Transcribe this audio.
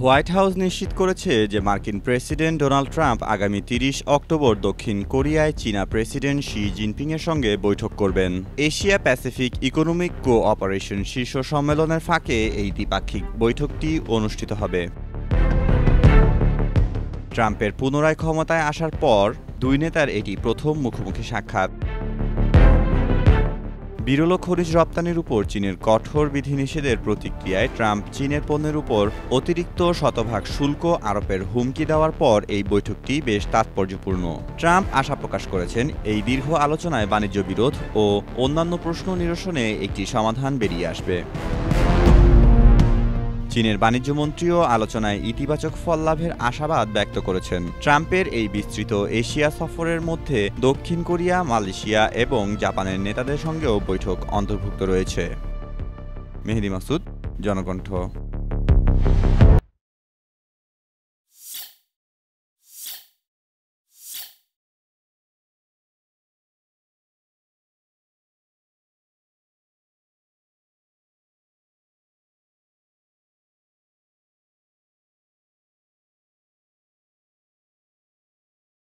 White house নিশ্চিত করেছে যে মার্কিন প্রেসিডেন্ট ডোনাল্ড ট্রাম্প আগামী ৩০ অক্টোবর দক্ষিণ কোরিয়ায় চীনা প্রেসিডেন্ট শি জিনপিংয়ের সঙ্গে বৈঠক করবেন। এশিয়া প্যাসিফিক ইকোনমিক কোঅপারেশন শীর্ষ সম্মেলনের ফাঁকে এই দ্বিপাক্ষিক বৈঠকটি অনুষ্ঠিত হবে। ট্রাম্পের পুনরায় ক্ষমতায় আসার পর দুই নেতার এটি প্রথম মুখোমুখি সাক্ষাৎ। বিরল খনিজ রপ্তানির উপর চীনের কঠোর বিধিনিষেধের প্রতিক্রিয়ায় ট্রাম্প চীনের পণ্যের উপর অতিরিক্ত শতভাগ শুল্ক আরোপের হুমকি দেওয়ার পর এই বৈঠকটি বেশ তাৎপর্যপূর্ণ। ট্রাম্প আশা প্রকাশ করেছেন এই দীর্ঘ আলোচনায় বাণিজ্য বিরোধ ও অন্যান্য প্রশ্ন নিরসনে একটি সমাধান বেরিয়ে আসবে। চীনের বাণিজ্যমন্ত্রীও আলোচনায় ইতিবাচক ফল লাভের আশাবাদ ব্যক্ত করেছেন। ট্রাম্পের এই বিস্তৃত এশিয়া সফরের মধ্যে দক্ষিণ কোরিয়া, মালয়েশিয়া এবং জাপানের নেতাদের সঙ্গেও বৈঠক অন্তর্ভুক্ত রয়েছে। মেহেদী মাসুদ, জনকণ্ঠ।